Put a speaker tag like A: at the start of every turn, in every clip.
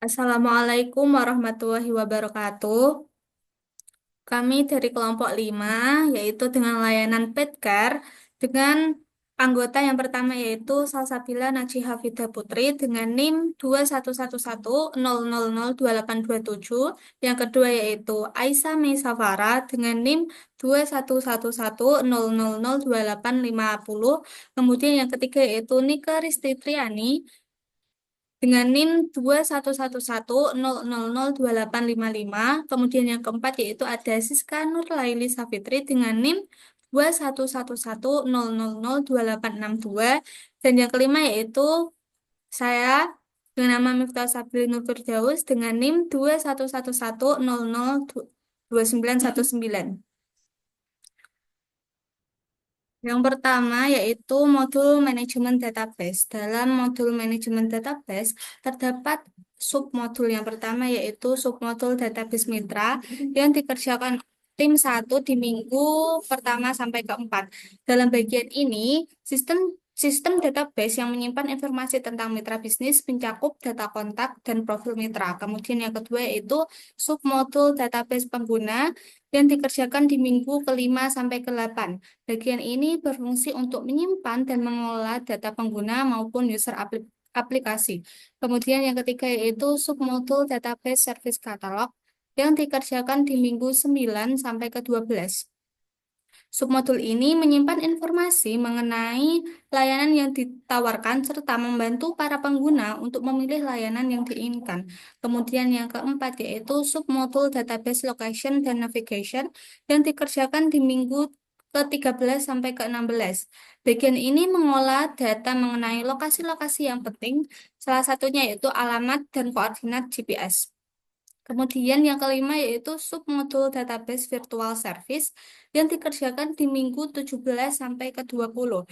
A: Assalamualaikum warahmatullahi wabarakatuh. Kami dari kelompok 5, yaitu dengan layanan Petcare, dengan anggota yang pertama yaitu Salsabila Najih Hafidah Putri dengan NIM 211100002827. Yang kedua yaitu Aisyah Mei Safara dengan NIM 211100002850. Kemudian yang ketiga yaitu Nika Risti Triani dengan NIM 211100002855. Kemudian yang keempat yaitu ada Siska Nurlaili Safitri dengan NIM 211100002862. Dan yang kelima yaitu saya dengan nama Miftah Sabri Nur Firdaus dengan NIM 2111002919. Yang pertama yaitu modul manajemen database. Dalam modul manajemen database terdapat submodul yang pertama yaitu submodul database mitra yang dikerjakan tim satu di minggu pertama sampai keempat. Dalam bagian ini, sistem sistem database yang menyimpan informasi tentang mitra bisnis mencakup data kontak dan profil mitra. Kemudian yang kedua yaitu submodul database pengguna yang dikerjakan di minggu kelima sampai ke-8. Bagian ini berfungsi untuk menyimpan dan mengelola data pengguna maupun user aplikasi. Kemudian yang ketiga yaitu submodul database service catalog yang dikerjakan di minggu 9 sampai ke-12. Submodul ini menyimpan informasi mengenai layanan yang ditawarkan serta membantu para pengguna untuk memilih layanan yang diinginkan. Kemudian yang keempat yaitu submodul database location dan navigation yang dikerjakan di minggu ke-13 sampai ke-16. Bagian ini mengolah data mengenai lokasi-lokasi yang penting, salah satunya yaitu alamat dan koordinat GPS. Kemudian yang kelima yaitu submodul database virtual service yang dikerjakan di minggu 17 sampai ke-20.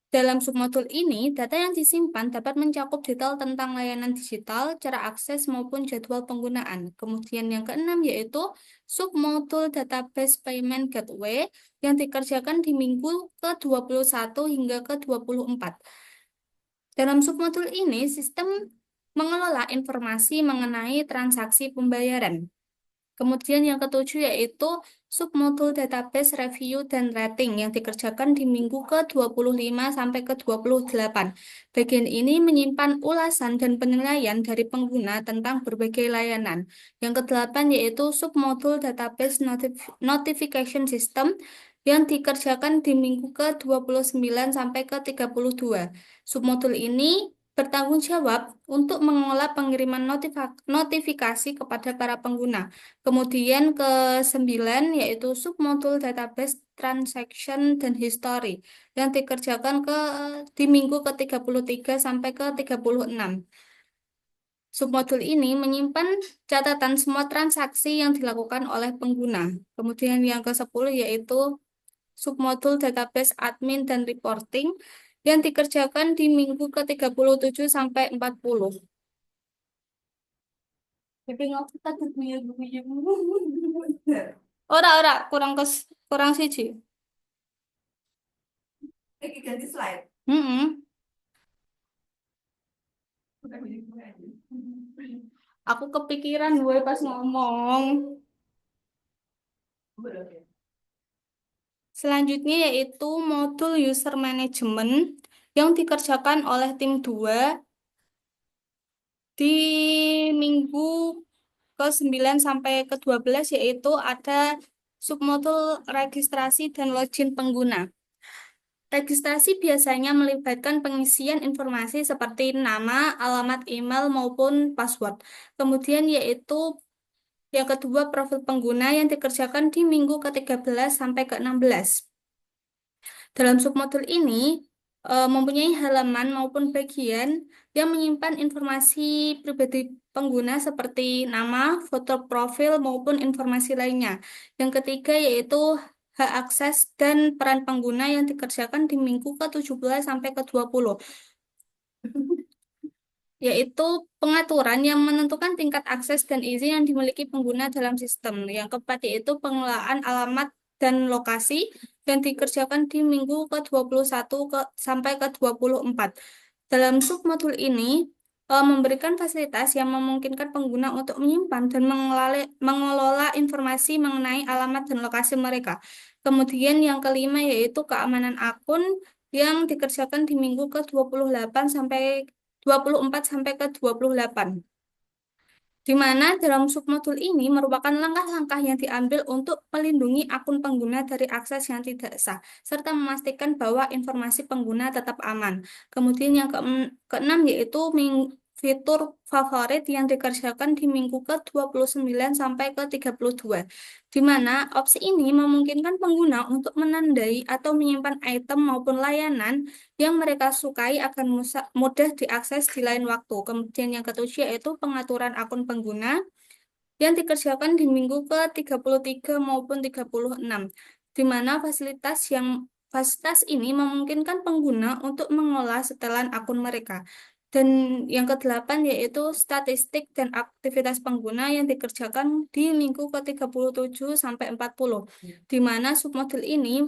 A: Dalam submodul ini, data yang disimpan dapat mencakup detail tentang layanan digital, cara akses maupun jadwal penggunaan. Kemudian yang keenam yaitu submodul database payment gateway yang dikerjakan di minggu ke-21 hingga ke-24. Dalam submodul ini, sistem mengelola informasi mengenai transaksi pembayaran. Kemudian yang ketujuh yaitu submodul database review dan rating yang dikerjakan di minggu ke-25 sampai ke-28. Bagian ini menyimpan ulasan dan penilaian dari pengguna tentang berbagai layanan. Yang kedelapan yaitu submodul database notification system yang dikerjakan di minggu ke-29 sampai ke-32. Submodul ini bertanggung jawab untuk mengolah pengiriman notifikasi kepada para pengguna. Kemudian ke-9 yaitu submodul database transaction dan history yang dikerjakan di minggu ke-33 sampai ke-36. Submodul ini menyimpan catatan semua transaksi yang dilakukan oleh pengguna. Kemudian yang ke-10 yaitu submodul database admin dan reporting yang dikerjakan di minggu ke-37 sampai 40. Tapi nggak kita guyu-guyu. Ora, kurang siji. Iki ganti slide. Aku kepikiran gue pas ngomong. Selanjutnya yaitu modul user management yang dikerjakan oleh tim 2 di minggu ke-9 sampai ke-12 yaitu ada submodul registrasi dan login pengguna. Registrasi biasanya melibatkan pengisian informasi seperti nama, alamat email, maupun password. Kemudian yaitu yang kedua profil pengguna yang dikerjakan di minggu ke-13 sampai ke-16. Dalam submodul ini mempunyai halaman maupun bagian yang menyimpan informasi pribadi pengguna seperti nama, foto profil, maupun informasi lainnya. Yang ketiga yaitu hak akses dan peran pengguna yang dikerjakan di minggu ke-17 sampai ke-20, yaitu pengaturan yang menentukan tingkat akses dan izin yang dimiliki pengguna dalam sistem. Yang keempat yaitu pengelolaan alamat dan lokasi yang dikerjakan di minggu ke-21 sampai ke-24. Dalam submodul ini, memberikan fasilitas yang memungkinkan pengguna untuk menyimpan dan mengelola informasi mengenai alamat dan lokasi mereka. Kemudian yang kelima yaitu keamanan akun yang dikerjakan di minggu ke 28 sampai 24 sampai ke 28, di mana dalam submodul ini merupakan langkah-langkah yang diambil untuk melindungi akun pengguna dari akses yang tidak sah, serta memastikan bahwa informasi pengguna tetap aman. Kemudian yang keenam yaitu fitur favorit yang dikerjakan di minggu ke 29 sampai ke 32, di mana opsi ini memungkinkan pengguna untuk menandai atau menyimpan item maupun layanan yang mereka sukai akan mudah diakses di lain waktu. Kemudian yang ketujuh yaitu pengaturan akun pengguna yang dikerjakan di minggu ke 33 maupun 36, di mana fasilitas ini memungkinkan pengguna untuk mengolah setelan akun mereka. Dan yang kedelapan yaitu statistik dan aktivitas pengguna yang dikerjakan di minggu ke 37 sampai 40, di mana submodul ini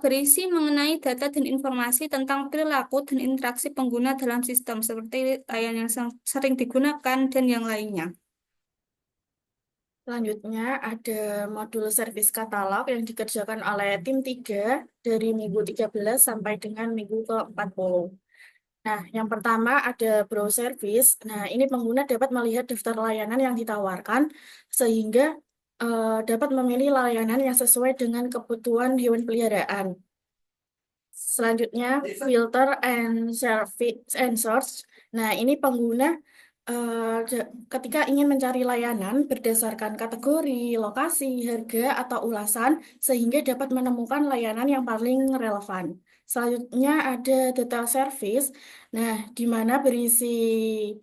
A: berisi mengenai data dan informasi tentang perilaku dan interaksi pengguna dalam sistem, seperti layanan yang sering digunakan dan yang lainnya.
B: Selanjutnya ada modul servis katalog yang dikerjakan oleh tim 3 dari minggu 13 sampai dengan minggu ke 40. Nah, yang pertama ada browse service. Nah, ini pengguna dapat melihat daftar layanan yang ditawarkan sehingga dapat memilih layanan yang sesuai dengan kebutuhan hewan peliharaan. Selanjutnya, filter and service and search. Nah, ini pengguna ketika ingin mencari layanan berdasarkan kategori, lokasi, harga, atau ulasan, sehingga dapat menemukan layanan yang paling relevan. Selanjutnya ada detail service. Nah, di mana berisi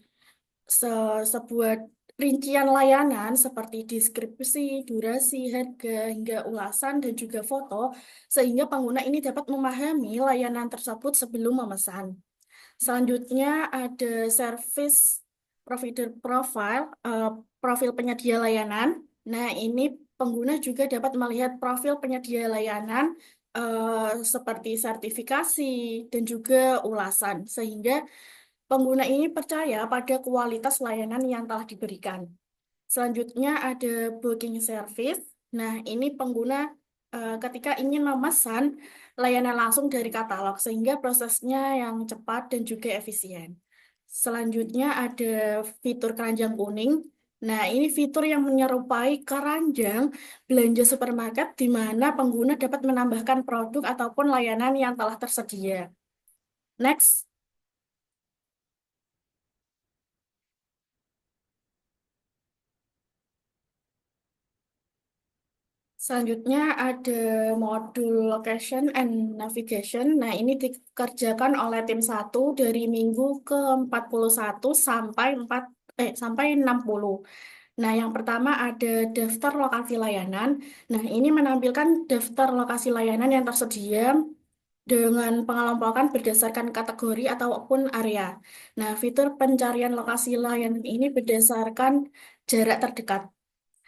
B: sebuah rincian layanan seperti deskripsi, durasi, harga, hingga ulasan, dan juga foto, sehingga pengguna ini dapat memahami layanan tersebut sebelum memesan. Selanjutnya ada service provider profile, profil penyedia layanan. Nah, ini pengguna juga dapat melihat profil penyedia layanan seperti sertifikasi dan juga ulasan, sehingga pengguna ini percaya pada kualitas layanan yang telah diberikan. Selanjutnya ada booking service. Nah, ini pengguna ketika ingin memesan layanan langsung dari katalog sehingga prosesnya yang cepat dan juga efisien. Selanjutnya ada fitur keranjang kuning. Nah, ini fitur yang menyerupai keranjang belanja supermarket di mana pengguna dapat menambahkan produk ataupun layanan yang telah tersedia. Next. Selanjutnya ada modul location and navigation. Nah, ini dikerjakan oleh tim 1 dari minggu ke 41 sampai 60. Nah, yang pertama ada daftar lokasi layanan. Nah, ini menampilkan daftar lokasi layanan yang tersedia dengan pengelompokan berdasarkan kategori ataupun area. Nah, fitur pencarian lokasi layanan ini berdasarkan jarak terdekat.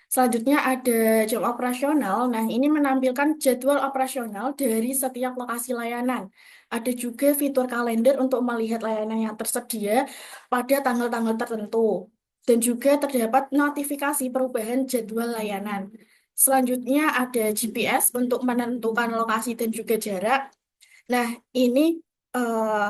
B: Selanjutnya ada jam operasional. Nah, ini menampilkan jadwal operasional dari setiap lokasi layanan. Ada juga fitur kalender untuk melihat layanan yang tersedia pada tanggal-tanggal tertentu. Dan juga terdapat notifikasi perubahan jadwal layanan. Selanjutnya ada GPS untuk menentukan lokasi dan juga jarak. Nah, ini eh,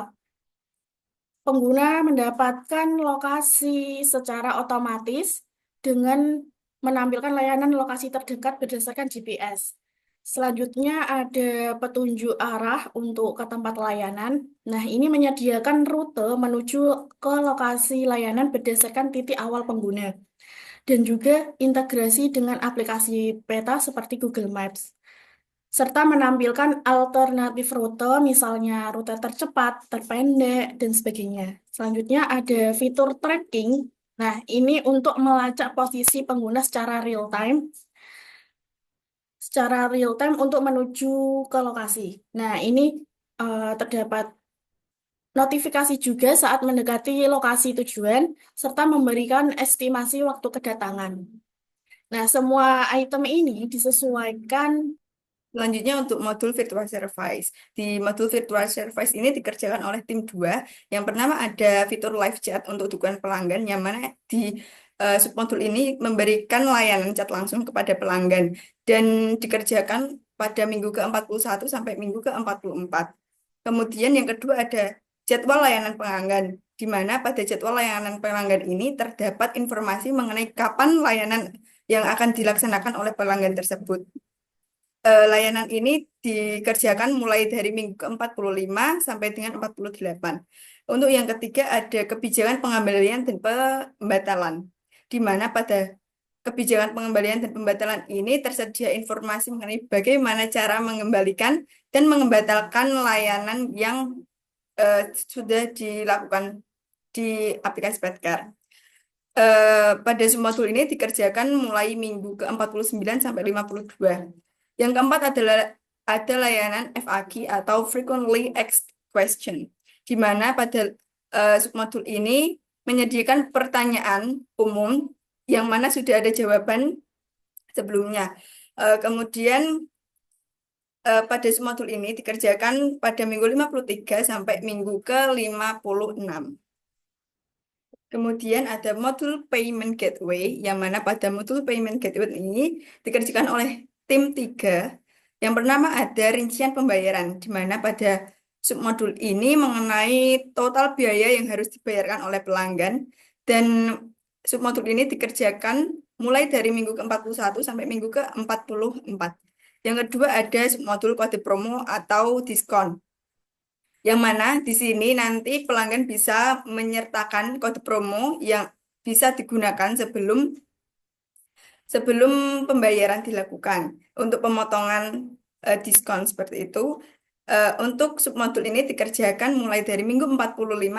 B: pengguna mendapatkan lokasi secara otomatis dengan menampilkan layanan lokasi terdekat berdasarkan GPS. Selanjutnya ada petunjuk arah untuk ke tempat layanan. Nah, ini menyediakan rute menuju ke lokasi layanan berdasarkan titik awal pengguna dan juga integrasi dengan aplikasi peta seperti Google Maps, serta menampilkan alternatif rute, misalnya rute tercepat, terpendek, dan sebagainya. Selanjutnya ada fitur tracking. Nah, ini untuk melacak posisi pengguna secara real time untuk menuju ke lokasi. Nah, ini terdapat notifikasi juga saat mendekati lokasi tujuan, serta memberikan estimasi waktu kedatangan. Nah, semua item ini disesuaikan
C: Selanjutnya untuk modul virtual service. Di modul virtual service ini dikerjakan oleh tim 2. Yang pertama ada fitur live chat untuk dukungan pelanggan, yang mana di submodul ini memberikan layanan chat langsung kepada pelanggan dan dikerjakan pada minggu ke-41 sampai minggu ke-44. Kemudian yang kedua ada jadwal layanan pelanggan, di mana pada jadwal layanan pelanggan ini terdapat informasi mengenai kapan layanan yang akan dilaksanakan oleh pelanggan tersebut. Layanan ini dikerjakan mulai dari minggu ke-45 sampai dengan 48. Untuk yang ketiga ada kebijakan pengembalian dan pembatalan, di mana pada kebijakan pengembalian dan pembatalan ini tersedia informasi mengenai bagaimana cara mengembalikan dan membatalkan layanan yang sudah dilakukan di aplikasi Petcar. Pada modul ini dikerjakan mulai minggu ke-49 sampai 52. Yang keempat adalah ada layanan FAQ atau Frequently Asked Question, di mana pada submodul ini menyediakan pertanyaan umum yang mana sudah ada jawaban sebelumnya. Kemudian pada submodul ini dikerjakan pada minggu 53 sampai minggu ke-56. Kemudian ada modul Payment Gateway, yang mana pada modul Payment Gateway ini dikerjakan oleh tim 3. Yang pertama ada rincian pembayaran, di mana pada submodul ini mengenai total biaya yang harus dibayarkan oleh pelanggan. Dan submodul ini dikerjakan mulai dari minggu ke-41 sampai minggu ke-44. Yang kedua ada submodul kode promo atau diskon, yang mana di sini nanti pelanggan bisa menyertakan kode promo yang bisa digunakan sebelum sebelum pembayaran dilakukan untuk pemotongan diskon seperti itu. Untuk submodul ini dikerjakan mulai dari minggu 45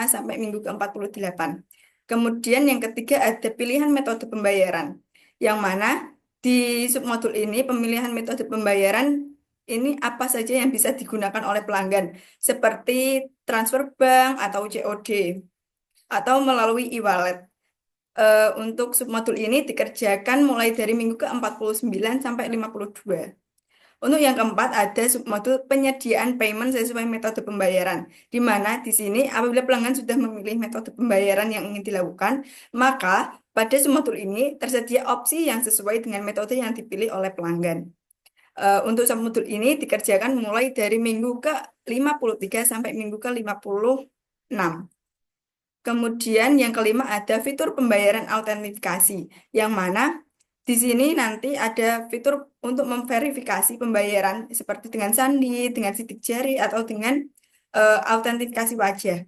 C: sampai minggu ke-48. Kemudian yang ketiga ada pilihan metode pembayaran, yang mana di submodul ini pemilihan metode pembayaran ini apa saja yang bisa digunakan oleh pelanggan, seperti transfer bank atau COD atau melalui e-wallet. Untuk submodul ini dikerjakan mulai dari minggu ke-49 sampai 52. Untuk yang keempat ada submodul penyediaan payment sesuai metode pembayaran, di mana di sini apabila pelanggan sudah memilih metode pembayaran yang ingin dilakukan, maka pada submodul ini tersedia opsi yang sesuai dengan metode yang dipilih oleh pelanggan. Untuk submodul ini dikerjakan mulai dari minggu ke-53 sampai minggu ke-56. Kemudian yang kelima ada fitur pembayaran autentikasi, yang mana di sini nanti ada fitur untuk memverifikasi pembayaran seperti dengan sandi, dengan sidik jari, atau dengan autentikasi wajah.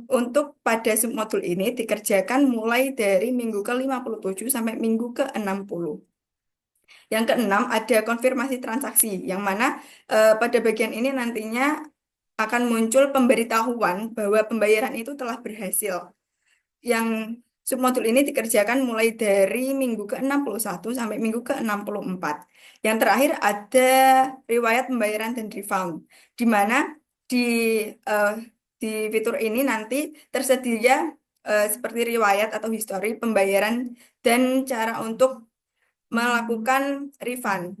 C: Untuk pada submodul ini dikerjakan mulai dari minggu ke-57 sampai minggu ke-60. Yang keenam ada konfirmasi transaksi, yang mana pada bagian ini nantinya akan muncul pemberitahuan bahwa pembayaran itu telah berhasil. Yang submodul ini dikerjakan mulai dari minggu ke-61 sampai minggu ke-64. Yang terakhir ada riwayat pembayaran dan refund, di mana di eh, di fitur ini nanti tersedia seperti riwayat atau histori pembayaran dan cara untuk melakukan refund.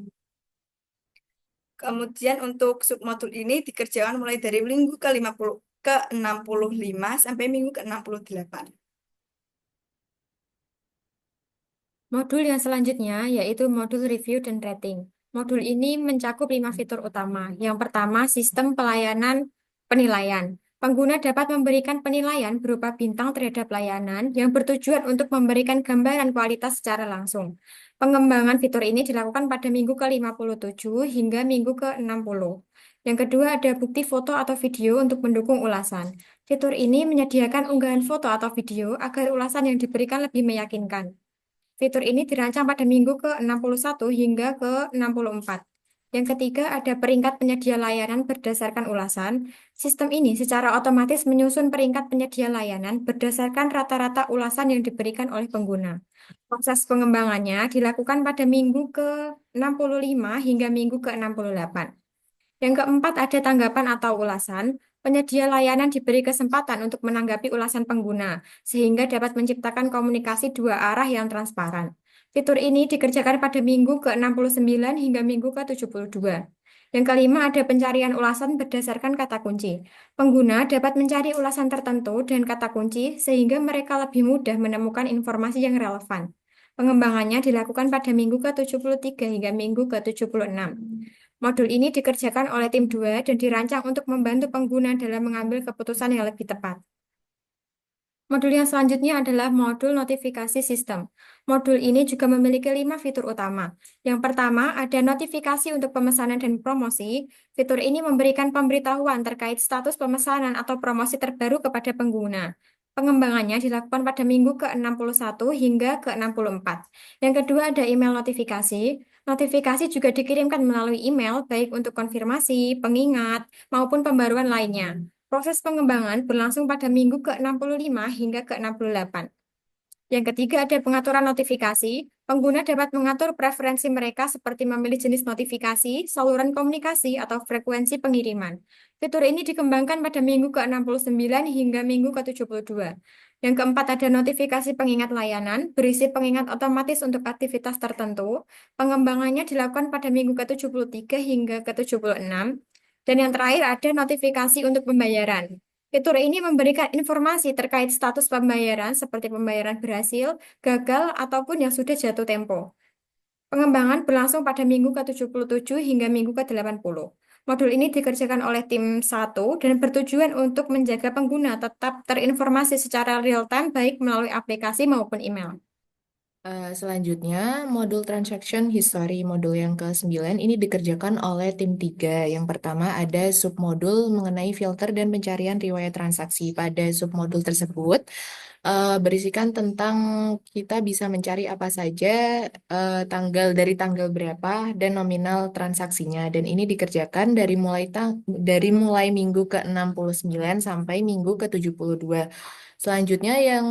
C: Kemudian untuk submodul ini dikerjakan mulai dari minggu ke-65 sampai minggu ke-68.
D: Modul yang selanjutnya yaitu modul review dan rating. Modul ini mencakup 5 fitur utama. Yang pertama, sistem pelayanan penilaian. Pengguna dapat memberikan penilaian berupa bintang terhadap layanan yang bertujuan untuk memberikan gambaran kualitas secara langsung. Pengembangan fitur ini dilakukan pada minggu ke-57 hingga minggu ke-60. Yang kedua, ada bukti foto atau video untuk mendukung ulasan. Fitur ini menyediakan unggahan foto atau video agar ulasan yang diberikan lebih meyakinkan. Fitur ini dirancang pada minggu ke-61 hingga ke-64. Yang ketiga, ada peringkat penyedia layanan berdasarkan ulasan. Sistem ini secara otomatis menyusun peringkat penyedia layanan berdasarkan rata-rata ulasan yang diberikan oleh pengguna. Proses pengembangannya dilakukan pada minggu ke-65 hingga minggu ke-68. Yang keempat, ada tanggapan atau ulasan. Penyedia layanan diberi kesempatan untuk menanggapi ulasan pengguna, sehingga dapat menciptakan komunikasi dua arah yang transparan. Fitur ini dikerjakan pada minggu ke-69 hingga minggu ke-72. Yang kelima ada pencarian ulasan berdasarkan kata kunci. Pengguna dapat mencari ulasan tertentu dan kata kunci sehingga mereka lebih mudah menemukan informasi yang relevan. Pengembangannya dilakukan pada minggu ke-73 hingga minggu ke-76. Modul ini dikerjakan oleh tim 2 dan dirancang untuk membantu pengguna dalam mengambil keputusan yang lebih tepat. Modul yang selanjutnya adalah modul notifikasi sistem. Modul ini juga memiliki 5 fitur utama. Yang pertama, ada notifikasi untuk pemesanan dan promosi. Fitur ini memberikan pemberitahuan terkait status pemesanan atau promosi terbaru kepada pengguna. Pengembangannya dilakukan pada minggu ke-61 hingga ke-64. Yang kedua, ada email notifikasi. Notifikasi juga dikirimkan melalui email, baik untuk konfirmasi, pengingat, maupun pembaruan lainnya. Proses pengembangan berlangsung pada minggu ke-65 hingga ke-68. Yang ketiga ada pengaturan notifikasi. Pengguna dapat mengatur preferensi mereka seperti memilih jenis notifikasi, saluran komunikasi, atau frekuensi pengiriman. Fitur ini dikembangkan pada minggu ke-69 hingga minggu ke-72. Yang keempat ada notifikasi pengingat layanan, berisi pengingat otomatis untuk aktivitas tertentu. Pengembangannya dilakukan pada minggu ke-73 hingga ke-76. Dan yang terakhir ada notifikasi untuk pembayaran. Fitur ini memberikan informasi terkait status pembayaran seperti pembayaran berhasil, gagal, ataupun yang sudah jatuh tempo. Pengembangan berlangsung pada minggu ke-77 hingga minggu ke-80. Modul ini dikerjakan oleh tim 1 dan bertujuan untuk menjaga pengguna tetap terinformasi secara real-time baik melalui aplikasi maupun email.
E: Selanjutnya, modul transaction history, modul yang ke-9 ini dikerjakan oleh tim 3. Yang pertama ada submodul mengenai filter dan pencarian riwayat transaksi. Pada submodul tersebut, berisikan tentang kita bisa mencari apa saja, dari tanggal berapa, dan nominal transaksinya. Dan ini dikerjakan dari mulai minggu ke-69 sampai minggu ke-72. Selanjutnya yang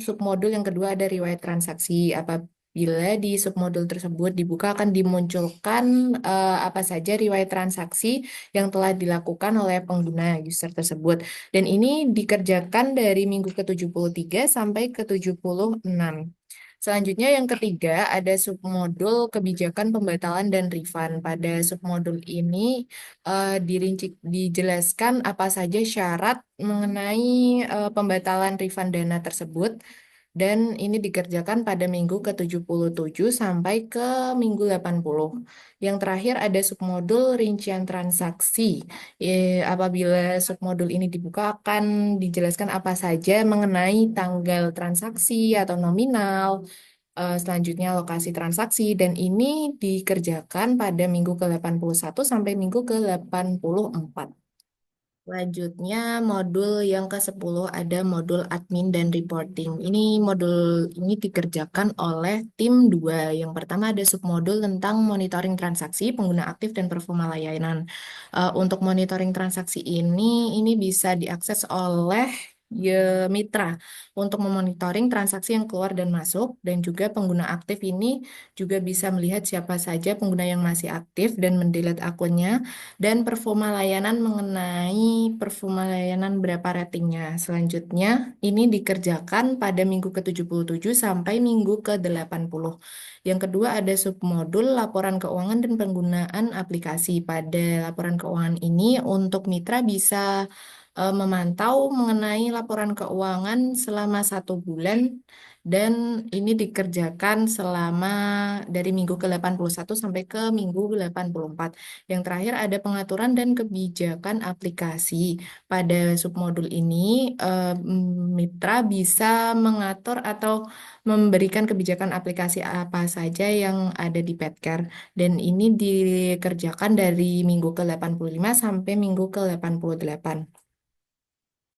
E: submodul yang kedua ada riwayat transaksi. Apabila di submodul tersebut dibuka akan dimunculkan apa saja riwayat transaksi yang telah dilakukan oleh pengguna user tersebut. Dan ini dikerjakan dari minggu ke-73 sampai ke-76. Selanjutnya yang ketiga ada submodul kebijakan pembatalan dan refund. Pada submodul ini dijelaskan apa saja syarat mengenai pembatalan refund dana tersebut. Dan ini dikerjakan pada minggu ke-77 sampai ke minggu 80. Yang terakhir ada submodul rincian transaksi. Apabila submodul ini dibuka akan dijelaskan apa saja mengenai tanggal transaksi atau nominal, selanjutnya lokasi transaksi, dan ini dikerjakan pada minggu ke-81 sampai minggu ke-84. Selanjutnya, modul yang ke-10 ada modul admin dan reporting. Modul ini dikerjakan oleh tim 2. Yang pertama ada submodul tentang monitoring transaksi, pengguna aktif, dan performa layanan. Untuk monitoring transaksi ini bisa diakses oleh mitra untuk memonitoring transaksi yang keluar dan masuk, dan juga pengguna aktif ini juga bisa melihat siapa saja pengguna yang masih aktif dan mendelete akunnya, dan performa layanan mengenai performa layanan berapa ratingnya. Selanjutnya, ini dikerjakan pada minggu ke-77 sampai minggu ke-80. Yang kedua ada submodul laporan keuangan dan penggunaan aplikasi. Pada laporan keuangan ini, untuk mitra bisa memantau mengenai laporan keuangan selama 1 bulan, dan ini dikerjakan selama dari minggu ke-81 sampai ke minggu ke-84. Yang terakhir ada pengaturan dan kebijakan aplikasi. Pada submodul ini, mitra bisa mengatur atau memberikan kebijakan aplikasi apa saja yang ada di Petcare. Dan ini dikerjakan dari minggu ke-85 sampai minggu ke-88.